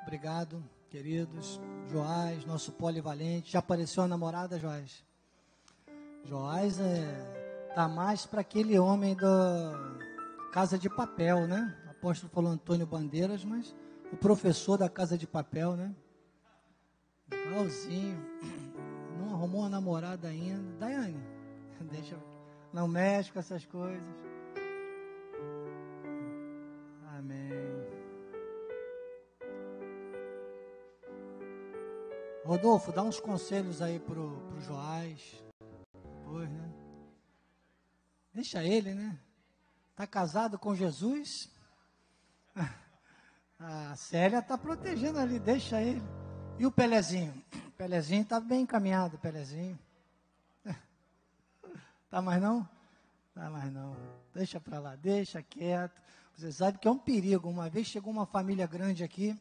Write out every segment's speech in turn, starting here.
Obrigado, queridos. Joás, nosso polivalente. Já apareceu a namorada, Joás? Joás tá mais para aquele homem da Casa de Papel, né? O apóstolo falou Antônio Bandeiras, mas o professor da Casa de Papel, né? Igualzinho. Não arrumou uma namorada ainda. Daiane, deixa, não mexe com essas coisas. Amém. Rodolfo, dá uns conselhos aí pro Joás. Pois, né? Deixa ele, né? Tá casado com Jesus? A Célia tá protegendo ali, deixa ele. E o Pelezinho? O Pelezinho tá bem encaminhado, Pelezinho. Tá mais não? Tá mais não. Deixa pra lá, deixa quieto. Você sabe que é um perigo. Uma vez chegou uma família grande aqui,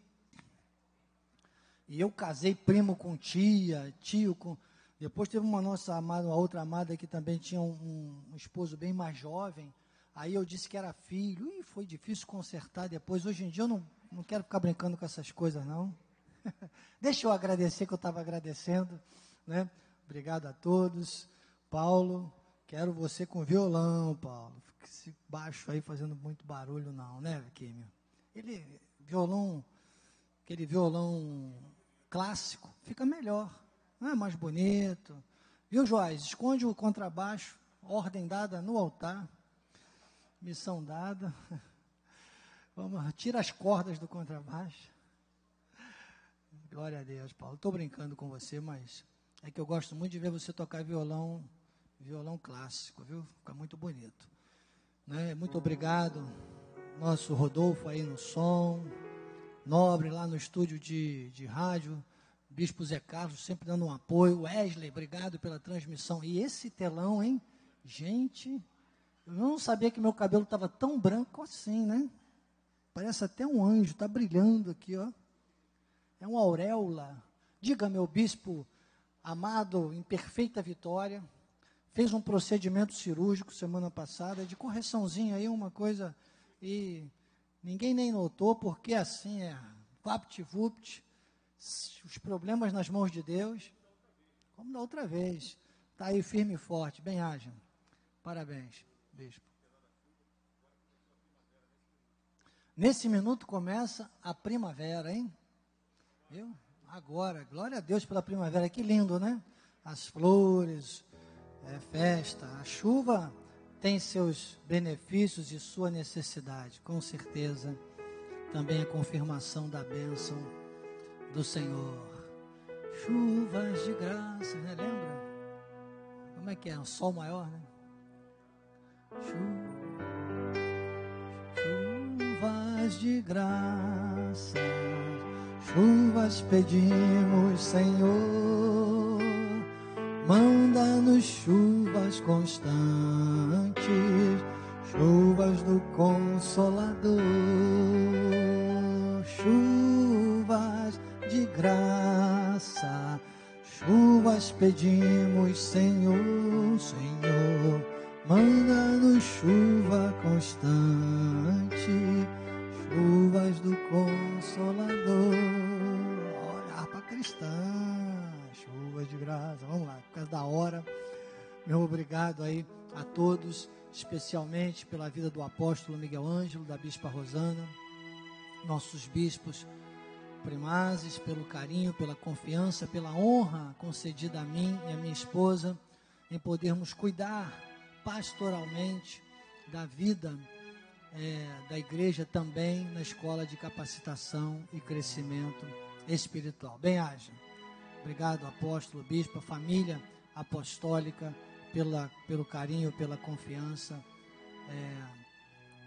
e eu casei primo com tia, tio com... Depois teve uma nossa amada, uma outra amada que também tinha um esposo bem mais jovem. Aí eu disse que era filho, e foi difícil consertar depois. Hoje em dia eu não quero ficar brincando com essas coisas, não. Deixa eu agradecer, que eu estava agradecendo, né? Obrigado a todos. Paulo, quero você com violão, Paulo. Fique esse baixo aí fazendo muito barulho, não, né, Químio? Aquele violão clássico, fica melhor, não é mais bonito. Viu, Joás? Esconde o contrabaixo, ordem dada no altar, missão dada. Vamos, tira as cordas do contrabaixo. Glória a Deus, Paulo. Estou brincando com você, mas é que eu gosto muito de ver você tocar violão clássico, viu? Fica muito bonito. Né? Muito obrigado, nosso Rodolfo aí no som, Nobre lá no estúdio de rádio, Bispo Zé Carlos sempre dando um apoio, Wesley, obrigado pela transmissão. E esse telão, hein? Gente, eu não sabia que meu cabelo estava tão branco assim, né? Parece até um anjo, está brilhando aqui, ó. É uma auréola. Diga, meu bispo amado, em perfeita vitória, fez um procedimento cirúrgico semana passada, de correçãozinha aí, uma coisa, e ninguém nem notou, porque assim é, vapt-vupt, os problemas nas mãos de Deus, como da outra vez. Está aí firme e forte, bem haja. Parabéns, bispo. Nesse minuto começa a primavera, hein? Viu? Agora, glória a Deus pela primavera, que lindo, né? As flores, festa, a chuva tem seus benefícios e sua necessidade, com certeza. Também a confirmação da bênção do Senhor. Chuvas de graça, né? Lembra? Como é que é? Um sol maior, né? Chuvas de graça, chuvas pedimos, Senhor, manda-nos chuvas constantes, chuvas do Consolador, chuvas de graça, chuvas pedimos, Senhor, Senhor, manda-nos chuva constante, chuvas do Consolador. Olha, harpa cristã, chuvas de graça. Vamos lá, por causa da hora. Meu obrigado aí a todos, especialmente pela vida do apóstolo Miguel Ângelo, da bispa Rosana, nossos bispos primazes, pelo carinho, pela confiança, pela honra concedida a mim e a minha esposa, em podermos cuidar pastoralmente da vida da igreja também na escola de capacitação e crescimento espiritual. Bem-haja. Obrigado, apóstolo, bispo, família apostólica, pelo carinho, pela confiança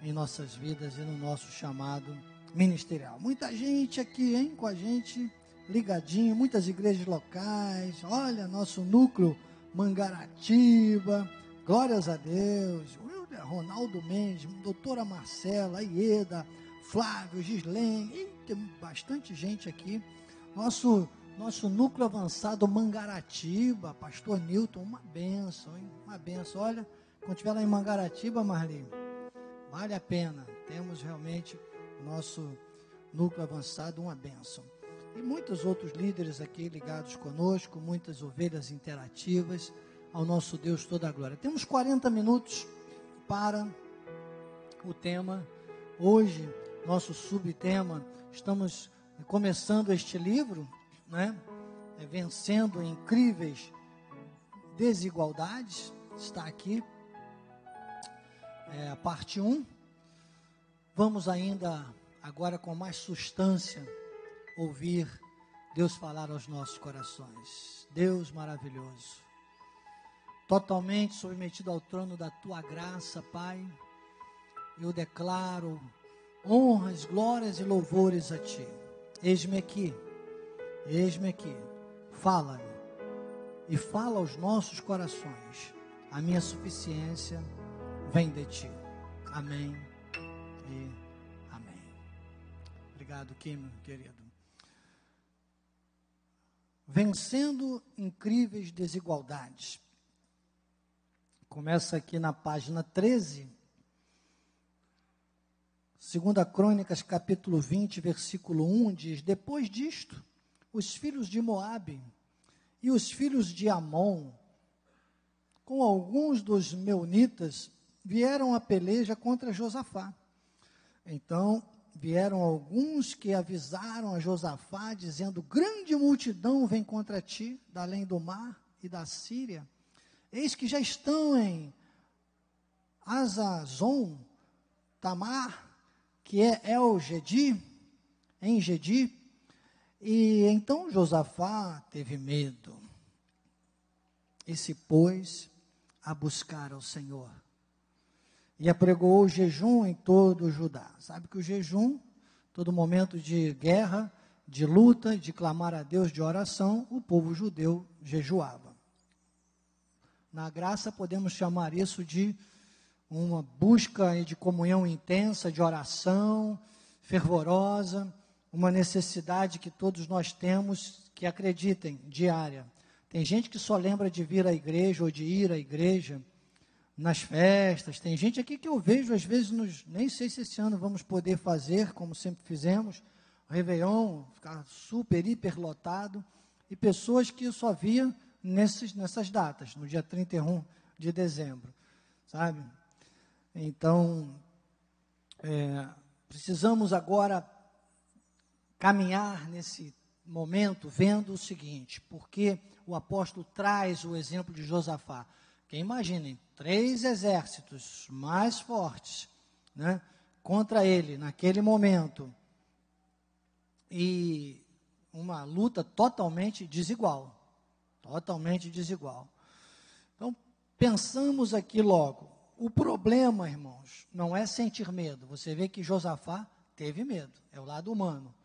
em nossas vidas e no nosso chamado ministerial. Muita gente aqui, hein, com a gente, ligadinho, muitas igrejas locais. Olha, nosso núcleo Mangaratiba, glórias a Deus. Ronaldo Mendes, doutora Marcela, Ieda, Flávio, Gislene, tem bastante gente aqui. Nosso núcleo avançado Mangaratiba, pastor Newton, uma benção, hein? Uma benção. Olha, quando estiver lá em Mangaratiba, Marli, vale a pena. Temos realmente núcleo avançado, uma bênção. E muitos outros líderes aqui ligados conosco, muitas ovelhas interativas, ao nosso Deus toda a glória. Temos 40 minutos para o tema. Hoje, nosso subtema, estamos começando este livro, né? Vencendo incríveis desigualdades, está aqui, a parte 1. Vamos ainda, agora com mais substância, ouvir Deus falar aos nossos corações. Deus maravilhoso, totalmente submetido ao trono da Tua graça, Pai, eu declaro honras, glórias e louvores a Ti. Eis-me aqui, fala-me e fala aos nossos corações. A minha suficiência vem de Ti. Amém e amém. Obrigado, Kim, querido. Vencendo incríveis desigualdades. Começa aqui na página 13. 2 Crônicas, capítulo 20, versículo 1, diz: depois disto, os filhos de Moabe e os filhos de Amon, com alguns dos meunitas, vieram a peleja contra Josafá. Então, vieram alguns que avisaram a Josafá, dizendo: grande multidão vem contra ti, da além do mar e da Síria. Eis que já estão em Hazazon Tamar, que é El-Gedi, em Gedi. E então Josafá teve medo e se pôs a buscar ao Senhor. E apregoou o jejum em todo o Judá. Sabe que o jejum, todo momento de guerra, de luta, de clamar a Deus, de oração, o povo judeu jejuava. Na graça podemos chamar isso de uma busca de comunhão intensa, de oração fervorosa, uma necessidade que todos nós temos, que acreditem, diária. Tem gente que só lembra de vir à igreja ou de ir à igreja nas festas. Tem gente aqui que eu vejo, às vezes, nem sei se esse ano vamos poder fazer, como sempre fizemos, o Réveillon, ficar super, hiper lotado, e pessoas que eu só via nessas datas, no dia 31 de dezembro, sabe? Então, precisamos agora caminhar nesse momento vendo o seguinte, porque o apóstolo traz o exemplo de Josafá. Que imaginem, 3 exércitos mais fortes, né, contra ele naquele momento, e uma luta totalmente desigual. Então, pensamos aqui logo, o problema, irmãos, não é sentir medo. Você vê que Josafá teve medo, é o lado humano.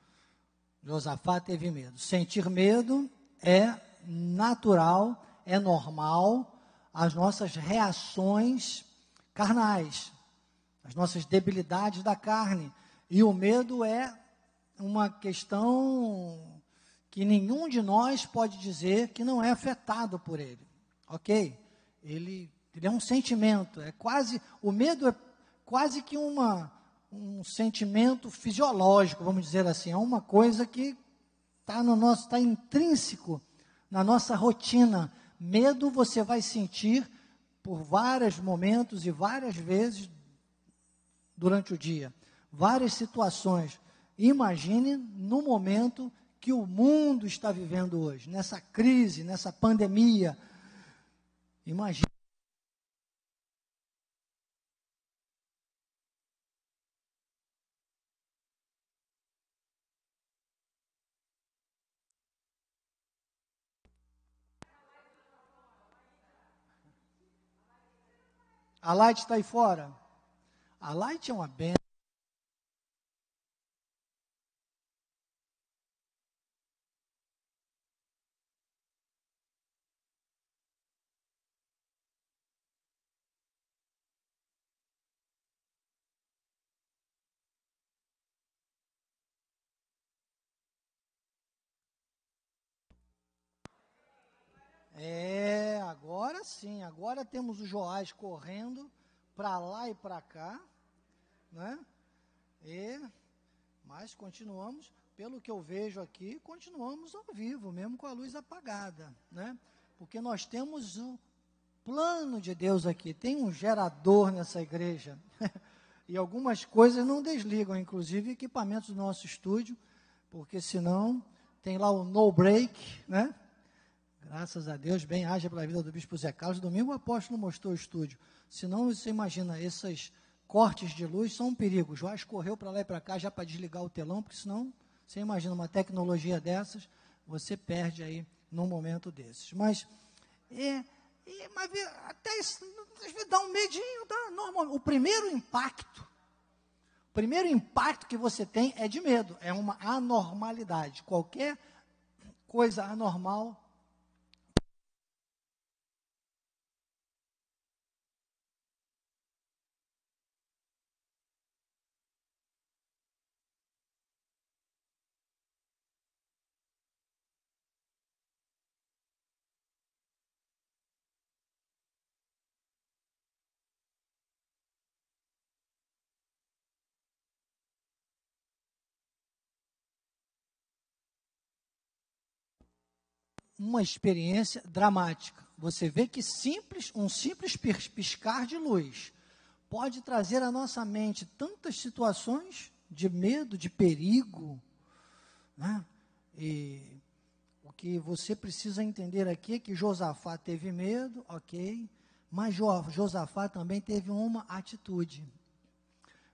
Josafá teve medo. Sentir medo é natural, é normal, as nossas reações carnais, as nossas debilidades da carne. E o medo é uma questão que nenhum de nós pode dizer que não é afetado por ele, ok? Ele é um sentimento, o medo é quase que um sentimento fisiológico, vamos dizer assim, é uma coisa que está intrínseco na nossa rotina. Medo você vai sentir por vários momentos e várias vezes durante o dia, várias situações. Imagine no momento que o mundo está vivendo hoje, nessa crise, nessa pandemia. Imagine. A Light está aí fora? A Light é uma benção. Agora sim, agora temos o Joás correndo para lá e para cá, né? E Mas continuamos, pelo que eu vejo aqui, continuamos ao vivo, mesmo com a luz apagada, né? Porque nós temos o plano de Deus aqui, tem um gerador nessa igreja, e algumas coisas não desligam, inclusive equipamentos do nosso estúdio, porque senão tem lá o no break, né? Graças a Deus, bem haja pela vida do bispo Zé Carlos. Domingo o apóstolo mostrou o estúdio. Senão, você imagina, esses cortes de luz são um perigo. O Joás correu para lá e para cá já para desligar o telão, porque senão, você imagina uma tecnologia dessas, você perde aí num momento desses. Mas até isso dá um medinho, dá normal. O primeiro impacto que você tem é de medo, é uma anormalidade. Qualquer coisa anormal uma experiência dramática. Você vê que um simples piscar de luz pode trazer à nossa mente tantas situações de medo, de perigo, né? E o que você precisa entender aqui é que Josafá teve medo, ok, mas Josafá também teve uma atitude.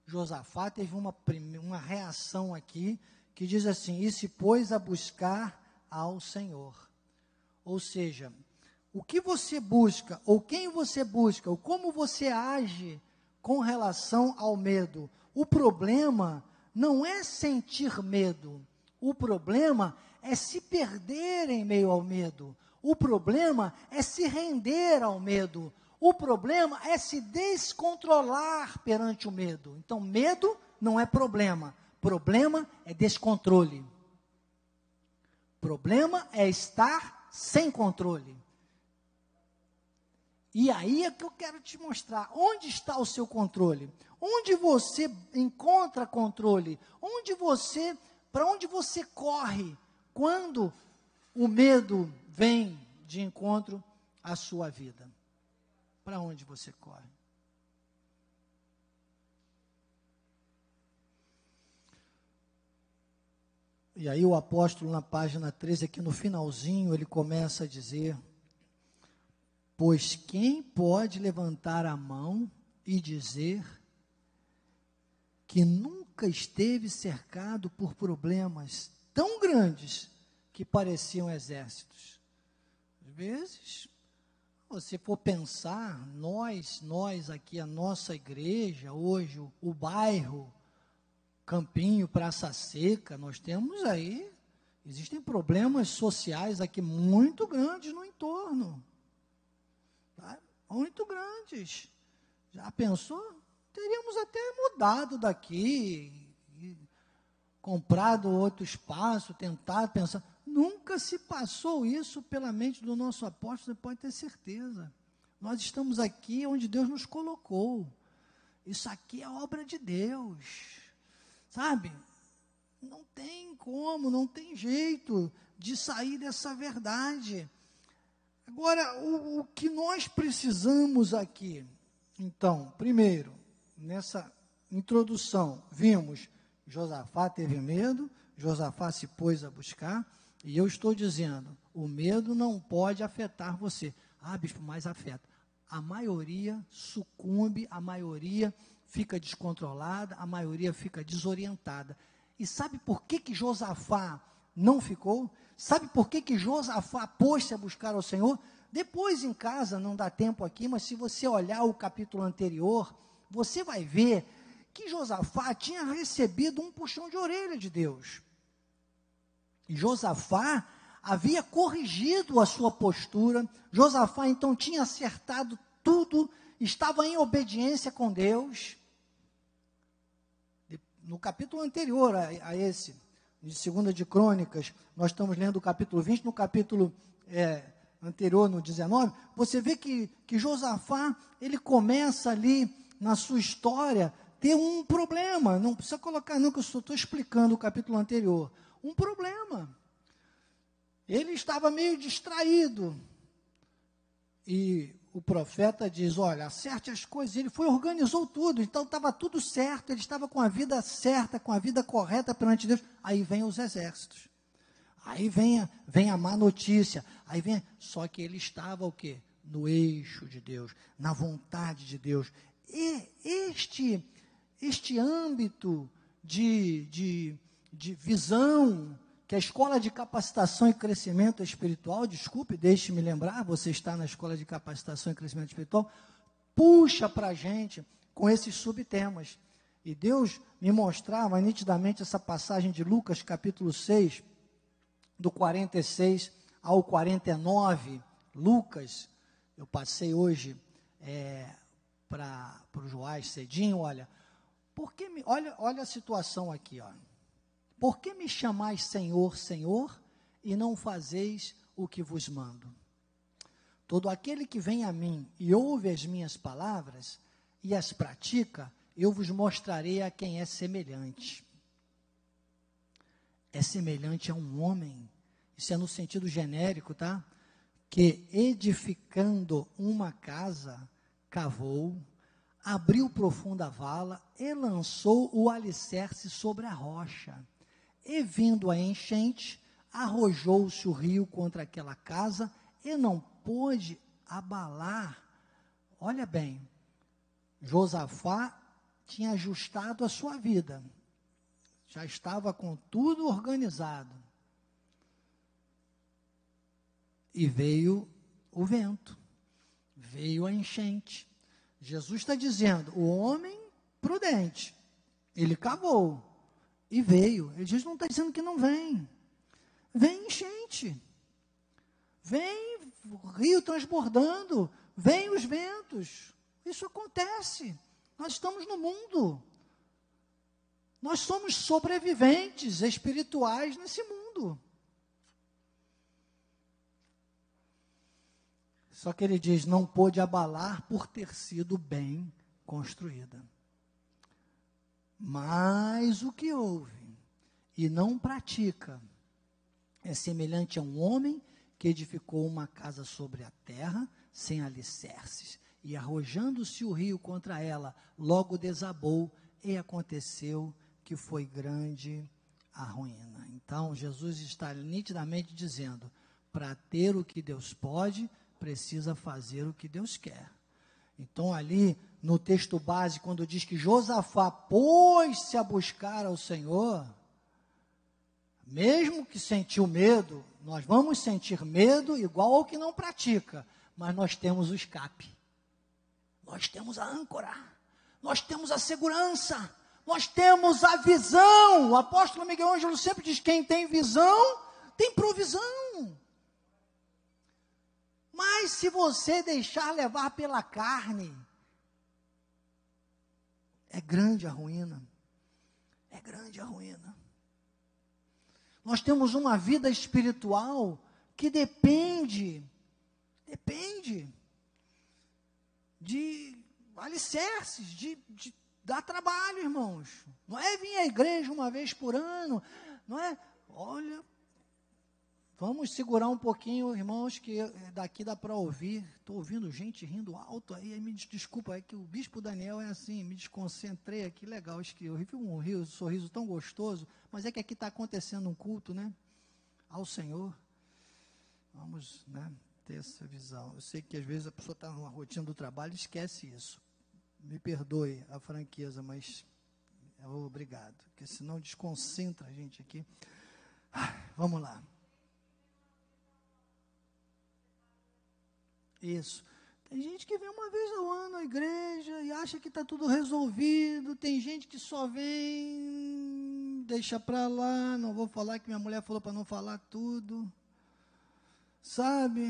Josafá teve uma reação aqui, que diz assim: e se pôs a buscar ao Senhor. Ou seja, o que você busca, ou quem você busca, ou como você age com relação ao medo. O problema não é sentir medo, o problema é se perder em meio ao medo, o problema é se render ao medo, o problema é se descontrolar perante o medo. Então, medo não é problema é descontrole. Problema é estar sem controle. E aí é que eu quero te mostrar, onde está o seu controle? Onde você encontra controle? Para onde você corre quando o medo vem de encontro à sua vida? Para onde você corre? E aí o apóstolo, na página 13, aqui no finalzinho, ele começa a dizer: pois quem pode levantar a mão e dizer que nunca esteve cercado por problemas tão grandes que pareciam exércitos? Às vezes, você for pensar, nós aqui, a nossa igreja, hoje, o bairro, Campinho, Praça Seca, nós temos aí, existem problemas sociais aqui muito grandes no entorno. Tá? Muito grandes. Já pensou? Teríamos até mudado daqui, comprado outro espaço, tentado pensar. Nunca se passou isso pela mente do nosso apóstolo, você pode ter certeza. Nós estamos aqui onde Deus nos colocou. Isso aqui é obra de Deus. Sabe? Não tem como, não tem jeito de sair dessa verdade. Agora, o que nós precisamos aqui, então, primeiro, nessa introdução, vimos, Josafá teve medo, Josafá se pôs a buscar, e eu estou dizendo, o medo não pode afetar você. Ah, bispo, mas afeta. A maioria sucumbe, a maioria fica descontrolada, a maioria fica desorientada. E sabe por que Josafá não ficou? Sabe por que Josafá pôs-se a buscar ao Senhor? Depois em casa, não dá tempo aqui, mas se você olhar o capítulo anterior, você vai ver que Josafá tinha recebido um puxão de orelha de Deus. E Josafá havia corrigido a sua postura, Josafá então tinha acertado tudo, estava em obediência com Deus. No capítulo anterior a esse, de 2 de Crônicas, nós estamos lendo o capítulo 20, no capítulo anterior, no 19, você vê que Josafá, ele começa ali, na sua história, ter um problema. Não precisa colocar, não, que eu só estou explicando o capítulo anterior. Um problema. Ele estava meio distraído. E o profeta diz, olha, acerte as coisas. Ele organizou tudo, então estava tudo certo, ele estava com a vida certa, com a vida correta perante Deus. Aí vem os exércitos. Aí vem a má notícia. Só que ele estava o quê? No eixo de Deus, na vontade de Deus. E este âmbito de visão que a escola de capacitação e crescimento espiritual, desculpe, deixe-me lembrar, você está na escola de capacitação e crescimento espiritual, puxa para a gente com esses subtemas. E Deus me mostrava nitidamente essa passagem de Lucas, capítulo 6, do 46 ao 49. Lucas, eu passei hoje para o Joás cedinho, olha a situação aqui, ó. Por que me chamais Senhor, Senhor, e não fazeis o que vos mando? Todo aquele que vem a mim e ouve as minhas palavras e as pratica, eu vos mostrarei a quem é semelhante. É semelhante a um homem, isso é no sentido genérico, tá? Que edificando uma casa, cavou, abriu profunda vala e lançou o alicerce sobre a rocha. E vindo a enchente, arrojou-se o rio contra aquela casa e não pôde abalar. Olha bem, Josafá tinha ajustado a sua vida, já estava com tudo organizado. E veio o vento, veio a enchente. Jesus está dizendo, o homem prudente, ele cavou e veio. Jesus não está dizendo que não vem. Vem enchente, vem o rio transbordando, vem os ventos. Isso acontece. Nós estamos no mundo. Nós somos sobreviventes espirituais nesse mundo. Só que ele diz, não pôde abalar por ter sido bem construída. Mas o que ouve e não pratica é semelhante a um homem que edificou uma casa sobre a terra, sem alicerces, e arrojando-se o rio contra ela, logo desabou, e aconteceu que foi grande a ruína. Então, Jesus está nitidamente dizendo, para ter o que Deus pode, precisa fazer o que Deus quer. Então, ali, no texto base, quando diz que Josafá pôs-se a buscar ao Senhor, mesmo que sentiu medo, nós vamos sentir medo igual ao que não pratica, mas nós temos o escape, nós temos a âncora, nós temos a segurança, nós temos a visão. O apóstolo Miguel Ângelo sempre diz, quem tem visão, tem provisão. Mas se você deixar levar pela carne, é grande a ruína, é grande a ruína. Nós temos uma vida espiritual que depende de alicerces, de dar trabalho, irmãos. Não é vir à igreja uma vez por ano, não é, olha, vamos segurar um pouquinho, irmãos, que daqui dá para ouvir. Estou ouvindo gente rindo alto aí me desculpa, é que o bispo Daniel é assim, me desconcentrei aqui, legal, eu vi um sorriso tão gostoso, mas é que aqui está acontecendo um culto, né, ao Senhor. Vamos, né, ter essa visão. Eu sei que às vezes a pessoa está numa rotina do trabalho e esquece isso. Me perdoe a franqueza, mas obrigado, porque senão desconcentra a gente aqui. Vamos lá. Isso. Tem gente que vem uma vez ao ano à igreja e acha que está tudo resolvido. Tem gente que só vem, deixa para lá, não vou falar que minha mulher falou para não falar tudo. Sabe?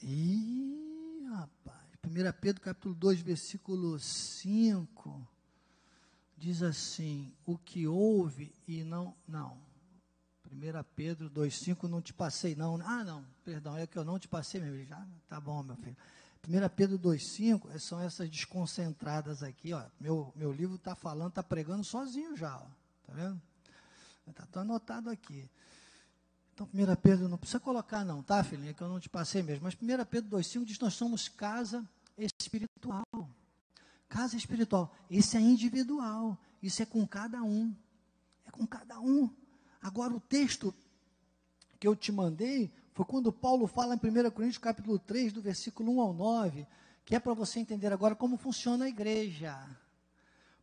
Ih, rapaz. 1 Pedro capítulo 2, versículo 5. Diz assim, o que ouve e não. 1 Pedro 2,5, não te passei não. Ah, não, perdão, é que eu não te passei mesmo. Já, tá bom, meu filho. 1 Pedro 2,5, são essas desconcentradas aqui, ó. Meu livro está falando, está pregando sozinho já, ó. Tá vendo? Está anotado aqui. Então, 1 Pedro, não precisa colocar não, tá, filhinha, que eu não te passei mesmo. Mas 1 Pedro 2,5 diz, nós somos casa espiritual. Casa espiritual. Isso é individual. Isso é com cada um. É com cada um. Agora, o texto que eu te mandei foi quando Paulo fala em 1 Coríntios capítulo 3, do versículo 1 ao 9, que é para você entender agora como funciona a igreja.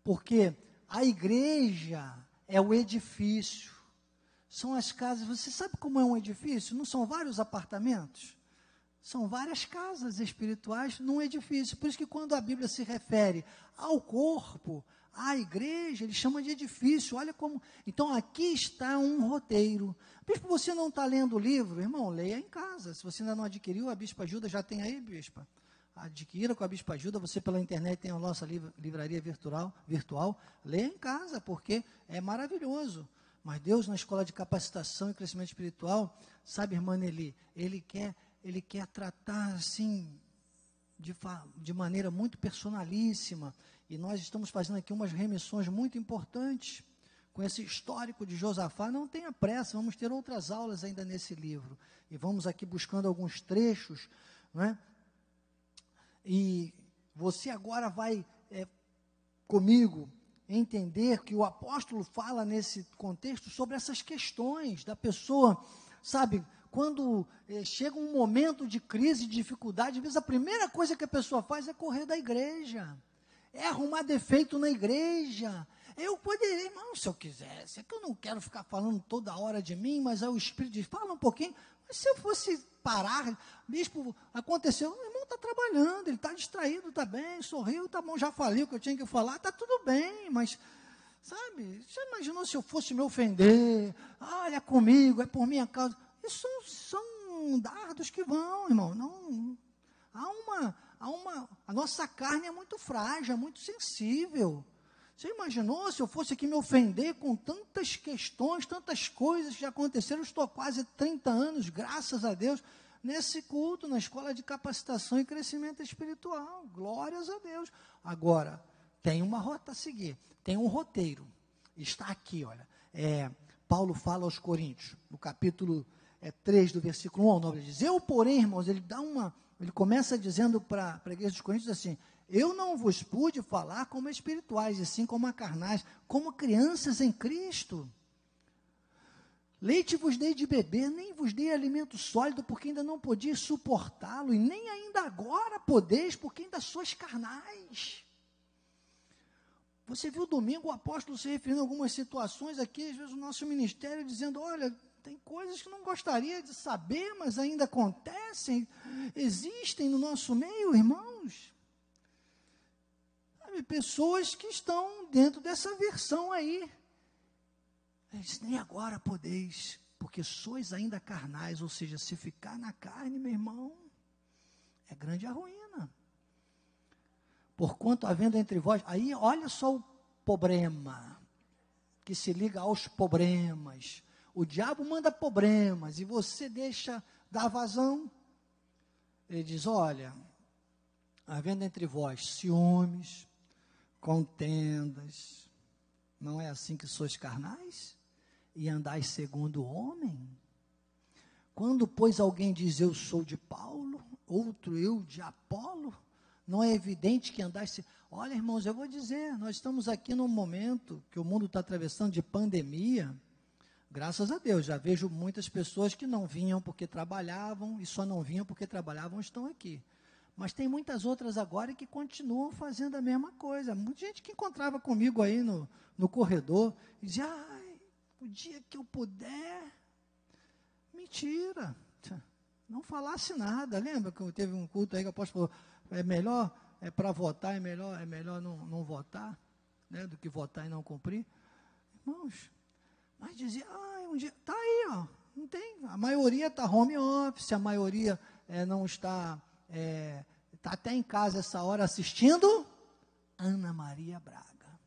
Porque a igreja é o edifício, são as casas. Você sabe como é um edifício? Não são vários apartamentos? São várias casas espirituais num edifício. Por isso que quando a Bíblia se refere ao corpo, à igreja, ele chama de edifício. Olha como... Então, aqui está um roteiro. Bispo, você não está lendo o livro? Irmão, leia em casa. Se você ainda não adquiriu, a Bispa Ajuda já tem aí, Bispa. Adquira com a Bispa Ajuda. Você pela internet tem a nossa livraria virtual. Leia em casa, porque é maravilhoso. Mas Deus, na escola de capacitação e crescimento espiritual, sabe, irmã Nelly, Ele quer tratar assim, de maneira muito personalíssima, e nós estamos fazendo aqui umas remissões muito importantes, com esse histórico de Josafá. Não tenha pressa, vamos ter outras aulas ainda nesse livro, e vamos aqui buscando alguns trechos, não é? E você agora vai, comigo, entender que o apóstolo fala nesse contexto sobre essas questões da pessoa, sabe, quando chega um momento de crise, de dificuldade, às vezes a primeira coisa que a pessoa faz é correr da igreja, é arrumar defeito na igreja. Eu poderia, irmão, se eu quisesse, é que eu não quero ficar falando toda hora de mim, mas aí o Espírito diz, fala um pouquinho. Mas se eu fosse parar, bispo, aconteceu, o irmão está trabalhando, ele está distraído, está bem, sorriu, está bom, já falei o que eu tinha que falar, está tudo bem, mas... Sabe, já imaginou se eu fosse me ofender? Olha comigo, é por minha causa. Isso são dardos que vão, irmão. Não, a nossa carne é muito frágil, é muito sensível. Você imaginou se eu fosse aqui me ofender com tantas questões, tantas coisas que já aconteceram? Eu estou há quase 30 anos, graças a Deus, nesse culto, na escola de capacitação e crescimento espiritual. Glórias a Deus. Agora, tem uma rota a seguir, tem um roteiro. Está aqui, olha. Paulo fala aos Coríntios, no capítulo 3, do versículo 1 ao 9, ele diz, eu, porém, irmãos, ele começa dizendo para a igreja dos Coríntios assim, eu não vos pude falar como espirituais, e sim como a carnais, como crianças em Cristo. Leite vos dei de beber, nem vos dei alimento sólido, porque ainda não podias suportá-lo, e nem ainda agora podeis, porque ainda sois carnais. Você viu domingo o apóstolo se referindo a algumas situações aqui, às vezes o nosso ministério dizendo, olha, tem coisas que não gostaria de saber, mas ainda acontecem, existem no nosso meio, irmãos. Sabe, pessoas que estão dentro dessa versão aí. Eles nem agora podeis, porque sois ainda carnais, ou seja, se ficar na carne, meu irmão, é grande a ruína. Porquanto havendo entre vós, aí olha só o problema, que se liga aos problemas. O diabo manda problemas, e você deixa dar vazão. Ele diz, olha, havendo entre vós ciúmes, contendas, não é assim que sois carnais? E andais segundo o homem? Quando, pois, alguém diz, eu sou de Paulo, outro eu de Apolo, não é evidente que andais... Olha, irmãos, eu vou dizer, nós estamos aqui num momento que o mundo está atravessando de pandemia. Graças a Deus, já vejo muitas pessoas que não vinham porque trabalhavam, e só não vinham porque trabalhavam, estão aqui. Mas tem muitas outras agora que continuam fazendo a mesma coisa. Muita gente que encontrava comigo aí no corredor, e dizia, ai, o dia que eu puder... Mentira, não falasse nada. Lembra que teve um culto aí que o apóstolo falou, é melhor, para votar, é melhor não votar, né, do que votar e não cumprir. Irmãos, mas dizia, um dia, está aí, ó, não tem, a maioria está home office, a maioria não está, está até em casa essa hora assistindo Ana Maria Braga.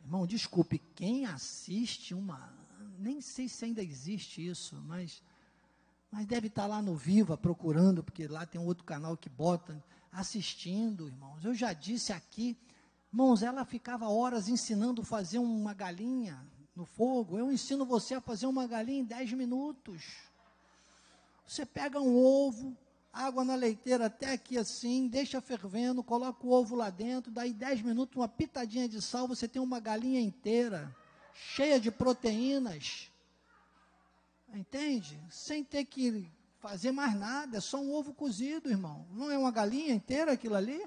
Irmão, desculpe, quem assiste nem sei se ainda existe isso, mas mas deve estar lá no Viva procurando, porque lá tem um outro canal que bota, assistindo, irmãos. Eu já disse aqui, irmãos, ela ficava horas ensinando a fazer uma galinha no fogo. Eu ensino você a fazer uma galinha em 10 minutos. Você pega um ovo, água na leiteira até aqui assim, deixa fervendo, coloca o ovo lá dentro, daí 10 minutos, uma pitadinha de sal, você tem uma galinha inteira, cheia de proteínas. Entende? Sem ter que fazer mais nada, é só um ovo cozido, irmão. Não é uma galinha inteira aquilo ali?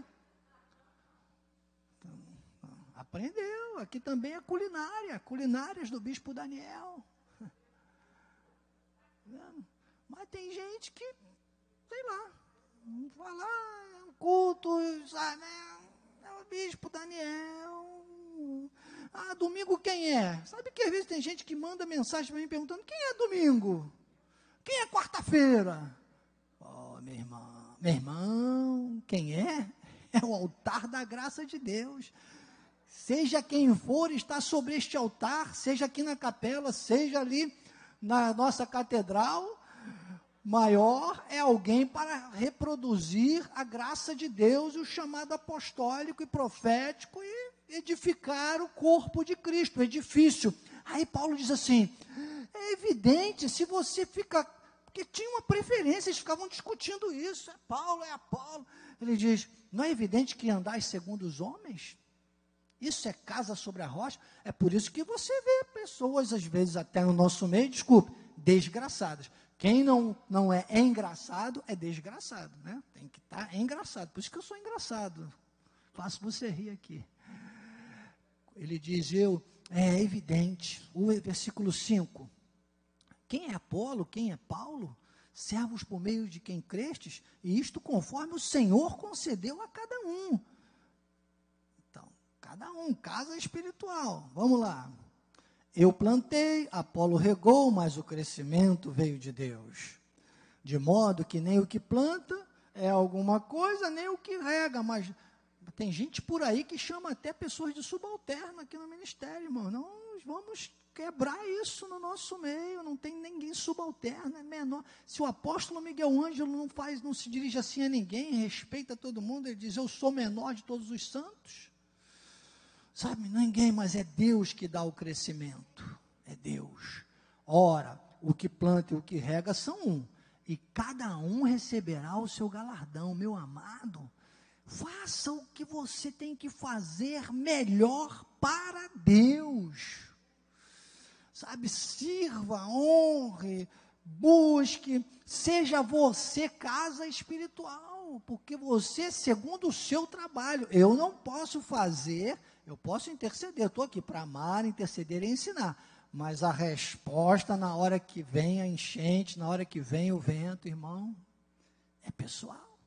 Então, aprendeu. Aqui também é culinária, culinárias do bispo Daniel. Mas tem gente que, sei lá, vai lá, é um culto, sabe, é o bispo Daniel. Ah, domingo quem é? Sabe que às vezes tem gente que manda mensagem para mim perguntando, quem é domingo? Quem é quarta-feira? Oh, meu irmão, quem é? É o altar da graça de Deus. Seja quem for, está sobre este altar, seja aqui na capela, seja ali na nossa catedral, maior é alguém para reproduzir a graça de Deus, o chamado apostólico e profético, e edificar o corpo de Cristo, o edifício. Aí Paulo diz assim, é evidente, se você fica, porque tinha uma preferência, eles ficavam discutindo isso, é Paulo, é Apolo. Ele diz, não é evidente que andais segundo os homens? Isso é casa sobre a rocha? É por isso que você vê pessoas, às vezes até no nosso meio, desculpe, desgraçadas. Quem não é engraçado, é desgraçado, né? Tem que estar engraçado, por isso que eu sou engraçado, faço você rir aqui. Ele diz, é evidente, o versículo 5, quem é Apolo, quem é Paulo? Servos por meio de quem crestes, e isto conforme o Senhor concedeu a cada um. Então, cada um, casa espiritual, vamos lá. Eu plantei, Apolo regou, mas o crescimento veio de Deus. De modo que nem o que planta é alguma coisa, nem o que rega, mas tem gente por aí que chama até pessoas de subalterno aqui no ministério, irmão. Nós vamos quebrar isso no nosso meio, não tem ninguém subalterno, é menor. Se o apóstolo Miguel Ângelo não se dirige assim a ninguém, respeita todo mundo, ele diz, eu sou menor de todos os santos. Sabe, ninguém, mas é Deus que dá o crescimento, é Deus. Ora, o que planta e o que rega são um, e cada um receberá o seu galardão. Meu amado, faça o que você tem que fazer melhor para Deus. Sabe, sirva, honre, busque, seja você casa espiritual, porque você, segundo o seu trabalho, eu não posso fazer, eu posso interceder, eu estou aqui para amar, interceder e ensinar, mas a resposta na hora que vem a enchente, na hora que vem o vento, irmão, é pessoal,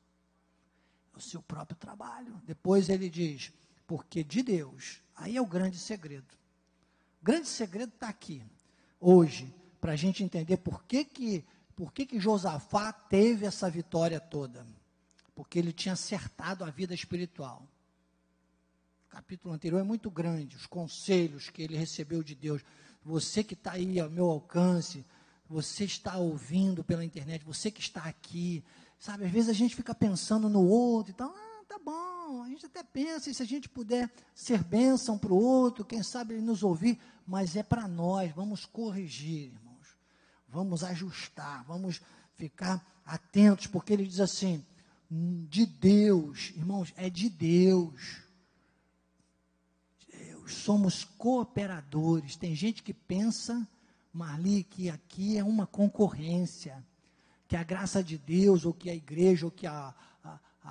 é o seu próprio trabalho. Depois ele diz, porque de Deus, aí é o grande segredo. O grande segredo está aqui, hoje, para a gente entender por que Josafá teve essa vitória toda. Porque ele tinha acertado a vida espiritual. O capítulo anterior é muito grande, os conselhos que ele recebeu de Deus. Você que está aí ao meu alcance, você está ouvindo pela internet, você que está aqui, sabe, às vezes a gente fica pensando no outro e tal, tá bom, a gente até pensa, e se a gente puder ser bênção para o outro, quem sabe ele nos ouvir, mas é para nós, vamos corrigir, irmãos, vamos ajustar, vamos ficar atentos, porque ele diz assim, de Deus, irmãos, é de Deus, somos cooperadores. Tem gente que pensa, Marli, que aqui é uma concorrência, que a graça de Deus, ou que a igreja, ou que a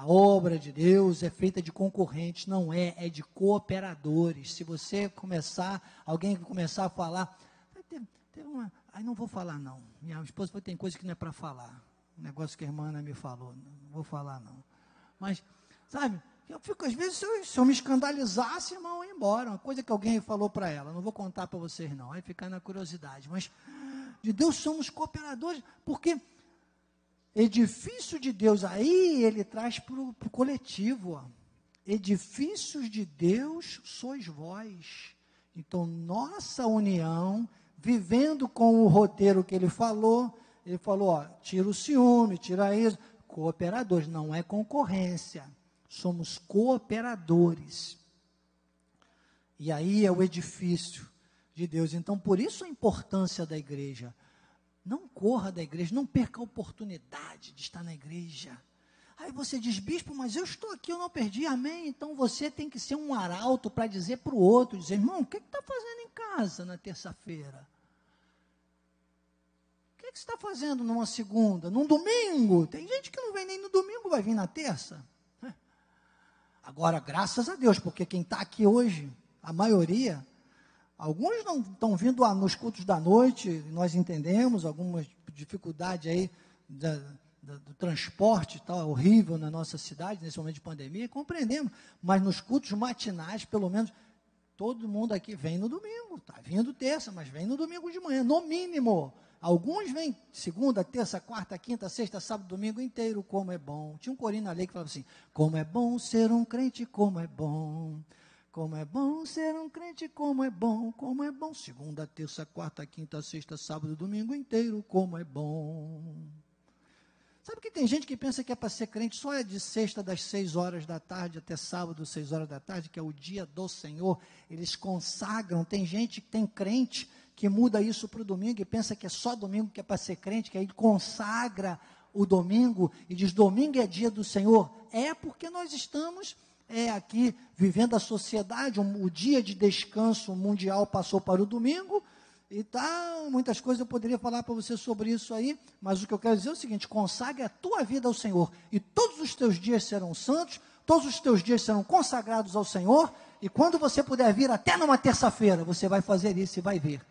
obra de Deus é feita de concorrentes. Não é, é de cooperadores. Se você começar, alguém começar a falar, aí não vou falar não, minha esposa falou, tem coisa que não é para falar, um negócio que a irmã Ana me falou, não vou falar não, mas, sabe, eu fico, às vezes, se eu me escandalizasse, irmão, eu ia embora, uma coisa que alguém falou para ela, não vou contar para vocês não, vai ficar na curiosidade, mas de Deus somos cooperadores, porque edifício de Deus, aí ele traz para o coletivo, ó. Edifícios de Deus sois vós. Então, nossa união, vivendo com o roteiro que ele falou, ele falou, ó, tira o ciúme, tira isso. Cooperadores, não é concorrência. Somos cooperadores. E aí é o edifício de Deus. Então, por isso a importância da igreja. Não corra da igreja, não perca a oportunidade de estar na igreja. Aí você diz, bispo, mas eu estou aqui, eu não perdi, amém? Então você tem que ser um arauto para dizer para o outro, dizer, irmão, o que está fazendo em casa na terça-feira? O que você está fazendo numa segunda, num domingo? Tem gente que não vem nem no domingo, vai vir na terça. Agora, graças a Deus, porque quem está aqui hoje, a maioria, alguns não estão vindo nos cultos da noite, nós entendemos, algumas dificuldades aí do transporte e tal, horrível na nossa cidade, nesse momento de pandemia, compreendemos, mas nos cultos matinais, pelo menos, todo mundo aqui vem no domingo, está vindo terça, mas vem no domingo de manhã, no mínimo. Alguns vêm segunda, terça, quarta, quinta, sexta, sábado, domingo inteiro, como é bom. Tinha um corinho na lei que falava assim, como é bom ser um crente, como é bom. Como é bom ser um crente, como é bom, como é bom. Segunda, terça, quarta, quinta, sexta, sábado, domingo inteiro, como é bom. Sabe que tem gente que pensa que é para ser crente só é de sexta das 6 horas da tarde até sábado, 6 horas da tarde, que é o dia do Senhor. Eles consagram, tem gente que tem crente que muda isso para o domingo e pensa que é só domingo que é para ser crente, que aí consagra o domingo e diz, domingo é dia do Senhor. É porque nós estamos aqui vivendo a sociedade, o dia de descanso mundial passou para o domingo, e muitas coisas eu poderia falar para você sobre isso aí, mas o que eu quero dizer é o seguinte, consagre a tua vida ao Senhor, e todos os teus dias serão santos, todos os teus dias serão consagrados ao Senhor, e quando você puder vir até numa terça-feira, você vai fazer isso e vai ver.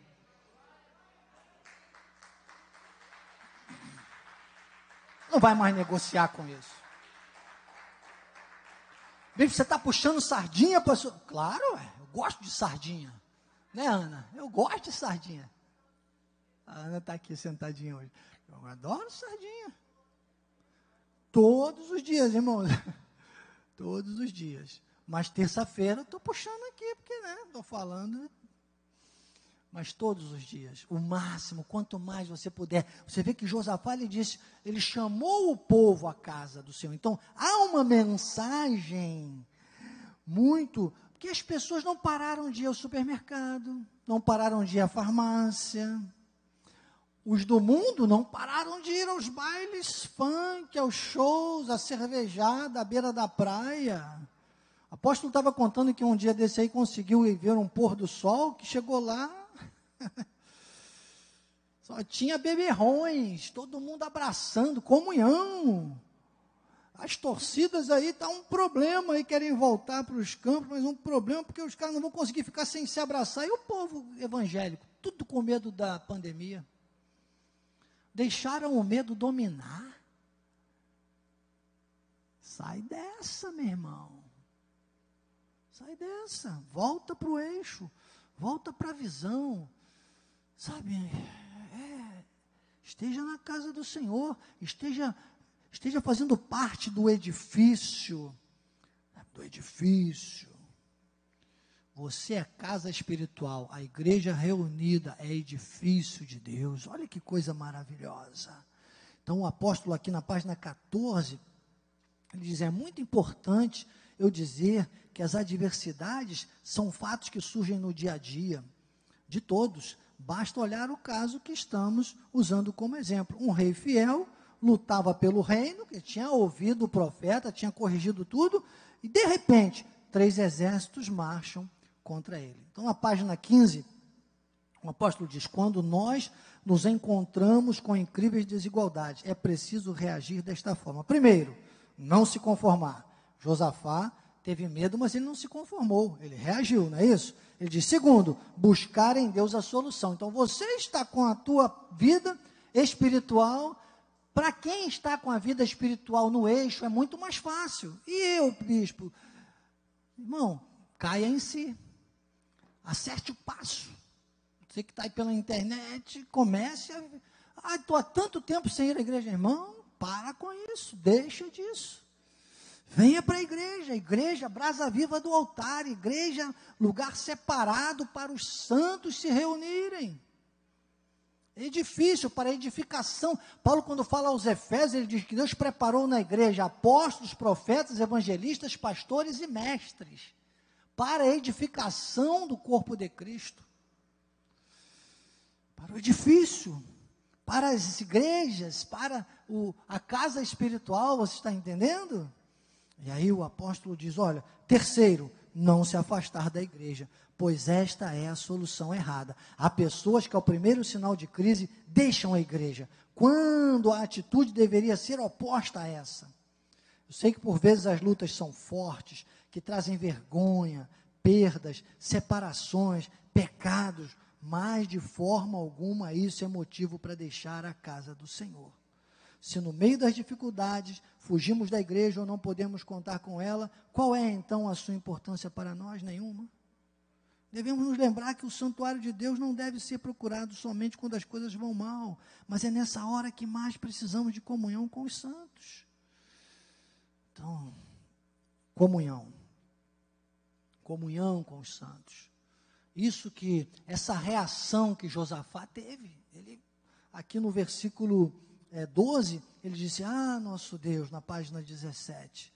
Não vai mais negociar com isso. Bicho, você está puxando sardinha para sua... Claro, eu gosto de sardinha. Né, Ana? Eu gosto de sardinha. A Ana está aqui sentadinha hoje. Eu adoro sardinha. Todos os dias, irmão. Todos os dias. Mas terça-feira eu estou puxando aqui, porque, né, estou falando... Mas todos os dias, o máximo, quanto mais você puder. Você vê que Josafá, ele chamou o povo à casa do Senhor. Então, há uma mensagem muito... Porque as pessoas não pararam de ir ao supermercado, não pararam de ir à farmácia. Os do mundo não pararam de ir aos bailes funk, aos shows, à cervejada, à beira da praia. O apóstolo estava contando que um dia desse aí conseguiu ver um pôr do sol, que chegou lá... Só tinha beberrões, todo mundo abraçando, comunhão. As torcidas aí está um problema, aí querem voltar para os campos, mas um problema porque os caras não vão conseguir ficar sem se abraçar. E o povo evangélico, tudo com medo da pandemia. Deixaram o medo dominar. Sai dessa, meu irmão. Sai dessa, volta para o eixo, volta para a visão. Sabe, esteja na casa do Senhor, esteja fazendo parte do edifício. Você é casa espiritual, a igreja reunida é edifício de Deus. Olha que coisa maravilhosa. Então o apóstolo aqui na página 14, ele diz, é muito importante eu dizer que as adversidades são fatos que surgem no dia a dia de todos. Basta olhar o caso que estamos usando como exemplo. Um rei fiel lutava pelo reino, que tinha ouvido o profeta, tinha corrigido tudo, e de repente, 3 exércitos marcham contra ele. Então, na página 15, o apóstolo diz, quando nós nos encontramos com incríveis desigualdades, é preciso reagir desta forma. Primeiro, não se conformar. Josafá teve medo, mas ele não se conformou, ele reagiu, não é isso? Ele diz, segundo, buscar em Deus a solução. Então, você está com a tua vida espiritual, para quem está com a vida espiritual no eixo, é muito mais fácil. E eu, bispo, irmão, caia em si, acerte o passo. Você que está aí pela internet, comece a... estou há tanto tempo sem ir à igreja, irmão, para com isso, deixa disso. Venha para a igreja, brasa viva do altar, igreja, lugar separado para os santos se reunirem. Edifício para edificação. Paulo, quando fala aos Efésios, ele diz que Deus preparou na igreja apóstolos, profetas, evangelistas, pastores e mestres, para a edificação do corpo de Cristo. Para o edifício, para as igrejas, para a casa espiritual, você está entendendo? E aí o apóstolo diz, olha, terceiro, não se afastar da igreja, pois esta é a solução errada. Há pessoas que ao primeiro sinal de crise deixam a igreja, quando a atitude deveria ser oposta a essa. Eu sei que por vezes as lutas são fortes, que trazem vergonha, perdas, separações, pecados, mas de forma alguma isso é motivo para deixar a casa do Senhor. Se no meio das dificuldades fugimos da igreja ou não podemos contar com ela, qual é então a sua importância para nós? Nenhuma. Devemos nos lembrar que o santuário de Deus não deve ser procurado somente quando as coisas vão mal, mas é nessa hora que mais precisamos de comunhão com os santos. Então, comunhão com os santos. Essa reação que Josafá teve, ele, aqui no versículo 12, ele disse, nosso Deus, na página 17,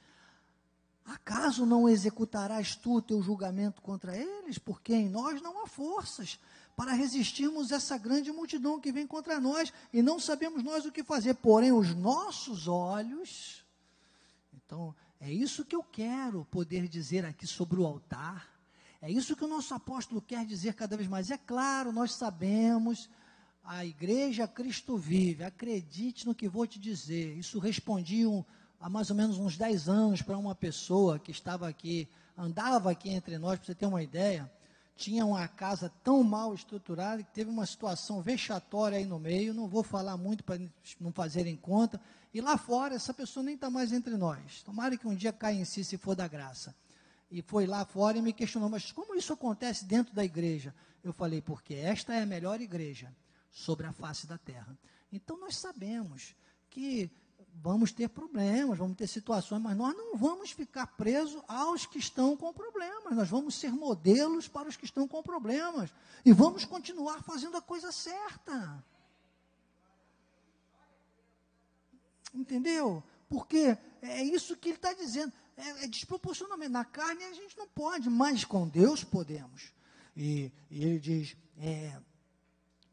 acaso não executarás tu teu julgamento contra eles? Porque em nós não há forças para resistirmos essa grande multidão que vem contra nós, e não sabemos nós o que fazer, porém os nossos olhos. Então, é isso que eu quero poder dizer aqui sobre o altar, é isso que o nosso apóstolo quer dizer cada vez mais. É claro, nós sabemos, a igreja Cristo vive, acredite no que vou te dizer. Isso respondi há mais ou menos uns 10 anos para uma pessoa que estava aqui, andava aqui entre nós, para você ter uma ideia. Tinha uma casa tão mal estruturada que teve uma situação vexatória aí no meio, não vou falar muito para não fazerem conta, e lá fora essa pessoa nem está mais entre nós. Tomara que um dia caia em si, se for da graça. E foi lá fora e me questionou, mas como isso acontece dentro da igreja? Eu falei, porque esta é a melhor igreja sobre a face da terra. Então nós sabemos que vamos ter problemas, vamos ter situações, mas nós não vamos ficar presos aos que estão com problemas, nós vamos ser modelos para os que estão com problemas, e vamos continuar fazendo a coisa certa. Entendeu? Porque é isso que ele está dizendo, é desproporcionalmente. Na carne a gente não pode, mas com Deus podemos. E ele diz,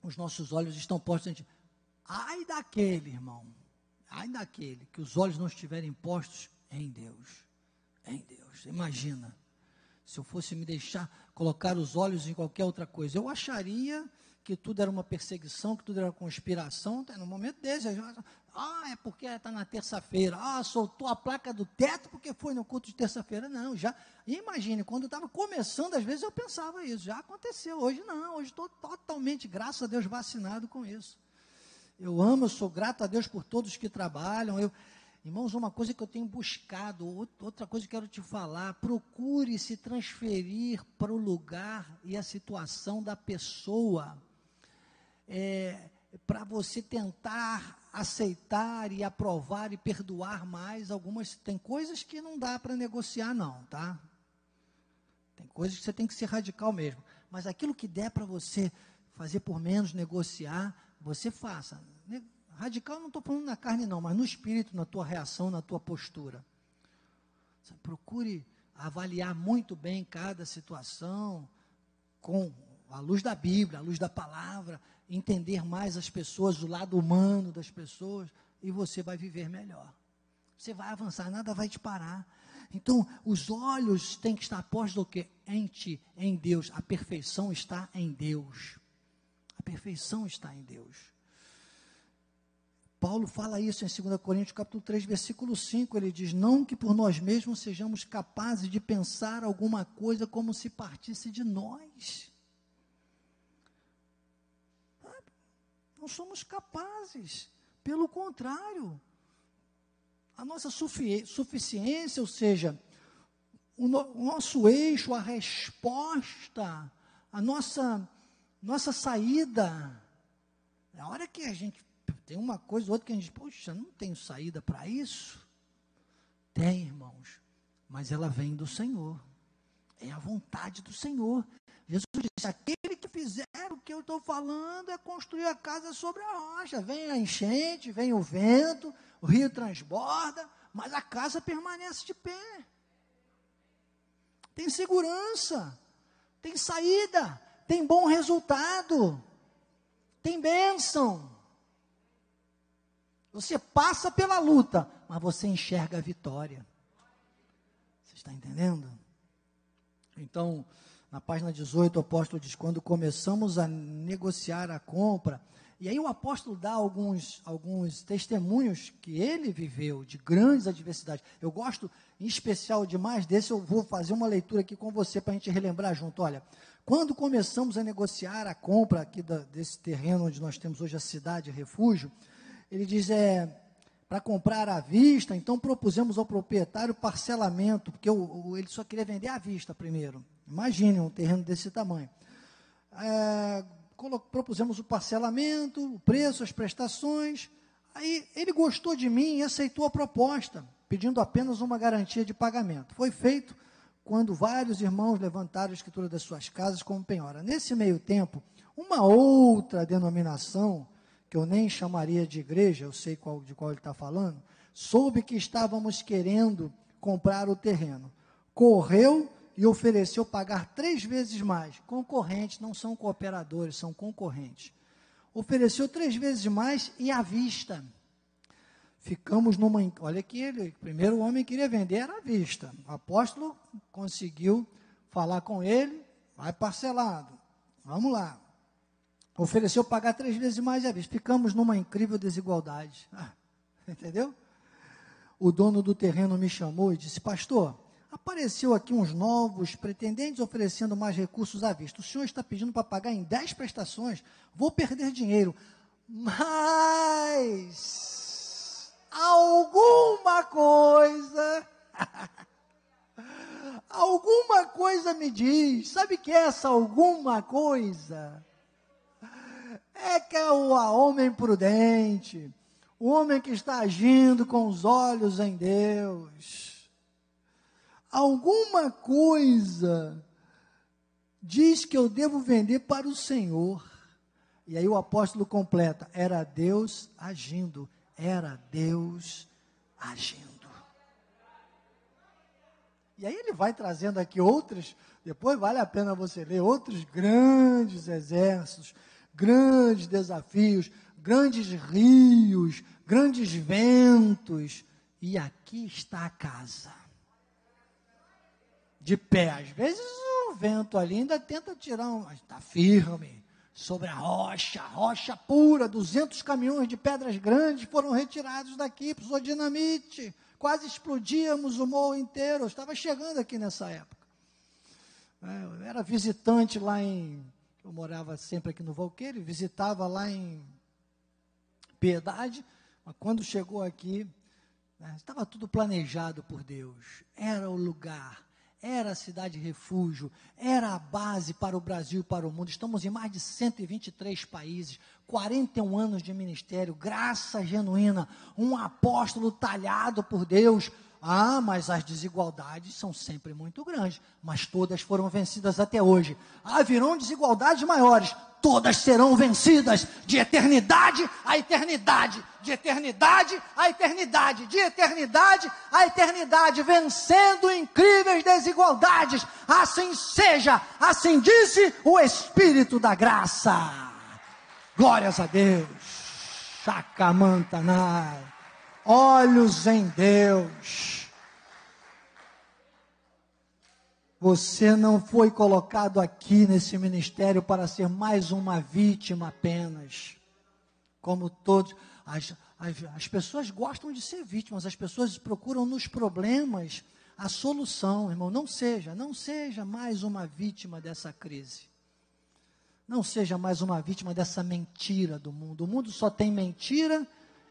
os nossos olhos estão postos em ti. Ai daquele, irmão, ai daquele que os olhos não estiverem postos em Deus. Em Deus. Imagina, se eu fosse me deixar colocar os olhos em qualquer outra coisa, eu acharia que tudo era uma perseguição, que tudo era uma conspiração. No momento desse, é porque está na terça-feira, soltou a placa do teto porque foi no culto de terça-feira. Não, já, imagine, quando eu estava começando, às vezes eu pensava isso, já aconteceu, hoje não, hoje estou totalmente, graças a Deus, vacinado com isso. Eu sou grato a Deus por todos que trabalham. Irmãos, uma coisa que eu tenho buscado, outra coisa que eu quero te falar, procure se transferir para o lugar e a situação da pessoa, para você tentar aceitar e aprovar e perdoar mais tem coisas que não dá para negociar não, tá? Tem coisas que você tem que ser radical mesmo, mas aquilo que der para você fazer por menos, negociar, você faça. Radical não estou falando na carne não, mas no espírito, na tua reação, na tua postura. Você procure avaliar muito bem cada situação, com a luz da Bíblia, a luz da palavra, entender mais as pessoas, o lado humano das pessoas, e você vai viver melhor. Você vai avançar, nada vai te parar. Então, os olhos têm que estar postos o quê? Em ti, em Deus. A perfeição está em Deus. A perfeição está em Deus. Paulo fala isso em 2 Coríntios capítulo 3, versículo 5, ele diz, não que por nós mesmos sejamos capazes de pensar alguma coisa como se partisse de nós. Não somos capazes, pelo contrário, a nossa suficiência, ou seja, o nosso eixo, a resposta, a nossa saída, na hora que a gente tem uma coisa ou outra que a gente diz, poxa, não tenho saída para isso. Tem, irmãos, mas ela vem do Senhor, é a vontade do Senhor. Jesus disse, aquele que fizer o que eu estou falando é construir a casa sobre a rocha. Vem a enchente, vem o vento, o rio transborda, mas a casa permanece de pé. Tem segurança, tem saída, tem bom resultado, tem bênção. Você passa pela luta, mas você enxerga a vitória. Você está entendendo? Então, na página 18, o apóstolo diz, quando começamos a negociar a compra, e aí o apóstolo dá alguns testemunhos que ele viveu, de grandes adversidades. Eu gosto, em especial, demais desse, eu vou fazer uma leitura aqui com você, para a gente relembrar junto. Olha, quando começamos a negociar a compra aqui desse terreno, onde nós temos hoje a cidade refúgio, ele diz, para comprar à vista, então propusemos ao proprietário parcelamento, porque ele só queria vender à vista primeiro. Imagine um terreno desse tamanho. Propusemos o parcelamento, o preço, as prestações. Aí ele gostou de mim e aceitou a proposta, pedindo apenas uma garantia de pagamento. Foi feito quando vários irmãos levantaram a escritura das suas casas como penhora. Nesse meio tempo, uma outra denominação, que eu nem chamaria de igreja, eu sei de qual ele está falando, soube que estávamos querendo comprar o terreno. Correu e ofereceu pagar 3 vezes mais. Concorrentes, não são cooperadores, são concorrentes. Ofereceu 3 vezes mais e à vista. Ficamos olha que primeiro o homem queria vender, era à vista. O apóstolo conseguiu falar com ele, vai parcelado, vamos lá. Ofereceu pagar 3 vezes mais e à vista. Ficamos numa incrível desigualdade. Entendeu? O dono do terreno me chamou e disse, pastor, apareceu aqui uns novos pretendentes oferecendo mais recursos à vista. O senhor está pedindo para pagar em 10 prestações? Vou perder dinheiro. Mas alguma coisa me diz. Sabe o que é essa alguma coisa? É que é o homem prudente, o homem que está agindo com os olhos em Deus. Alguma coisa diz que eu devo vender para o Senhor. E aí o apóstolo completa, era Deus agindo, era Deus agindo. E aí ele vai trazendo aqui outros, depois vale a pena você ler, outros grandes exércitos, grandes desafios, grandes rios, grandes ventos, e aqui está a casa, de pé. Às vezes o vento ali ainda tenta tirar, mas está firme, sobre a rocha pura, 200 caminhões de pedras grandes foram retirados daqui, precisou de dinamite, quase explodíamos o morro inteiro. Eu estava chegando aqui nessa época, eu era visitante lá eu morava sempre aqui no Valqueire, visitava lá em Piedade, mas quando chegou aqui, estava tudo planejado por Deus, era o lugar, era a cidade refúgio, era a base para o Brasil e para o mundo. Estamos em mais de 123 países, 41 anos de ministério, graça genuína, um apóstolo talhado por Deus. Mas as desigualdades são sempre muito grandes, mas todas foram vencidas até hoje. Haverão desigualdades maiores, todas serão vencidas, de eternidade a eternidade, de eternidade a eternidade, de eternidade a eternidade, vencendo incríveis desigualdades. Assim seja, assim disse o Espírito da graça. Glórias a Deus. Chacamantaná. Olhos em Deus. Você não foi colocado aqui nesse ministério para ser mais uma vítima apenas. Como todos, as pessoas gostam de ser vítimas, as pessoas procuram nos problemas a solução, irmão. Não seja mais uma vítima dessa crise. Não seja mais uma vítima dessa mentira do mundo. O mundo só tem mentira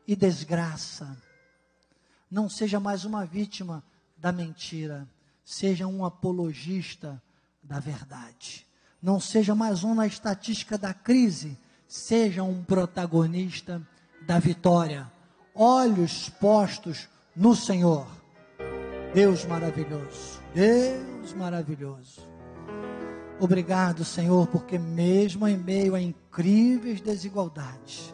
e desgraça. Não seja mais uma vítima da mentira, seja um apologista da verdade. Não seja mais um na estatística da crise, seja um protagonista da vitória. Olhos postos no Senhor. Deus maravilhoso, Deus maravilhoso. Obrigado, Senhor, porque mesmo em meio a incríveis desigualdades,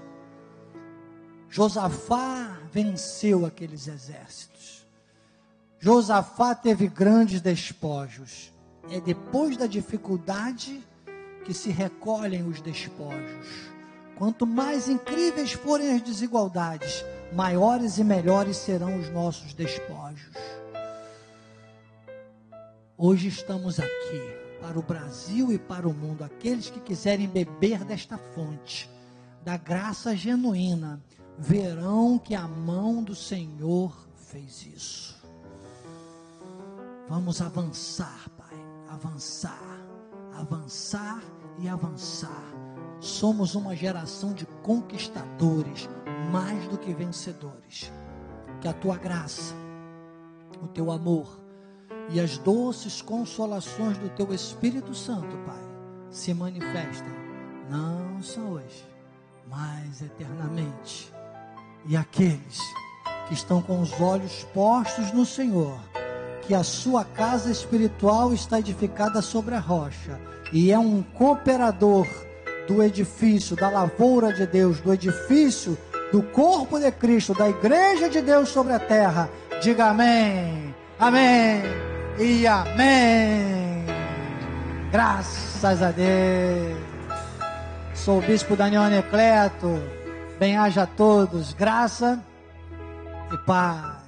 Josafá venceu aqueles exércitos. Josafá teve grandes despojos. É depois da dificuldade que se recolhem os despojos. Quanto mais incríveis forem as desigualdades, maiores e melhores serão os nossos despojos. Hoje estamos aqui para o Brasil e para o mundo, aqueles que quiserem beber desta fonte, da graça genuína, verão que a mão do Senhor fez isso. Vamos avançar, Pai, avançar, avançar e avançar. Somos uma geração de conquistadores, mais do que vencedores. Que a tua graça, o teu amor e as doces consolações do teu Espírito Santo, Pai, se manifestem, não só hoje, mas eternamente. E aqueles que estão com os olhos postos no Senhor, que a sua casa espiritual está edificada sobre a rocha, e é um cooperador do edifício, da lavoura de Deus, do edifício do corpo de Cristo, da igreja de Deus sobre a terra. Diga amém, amém e amém. Graças a Deus. Sou o bispo Daniel Anacleto. Bem-aja a todos, graça e paz.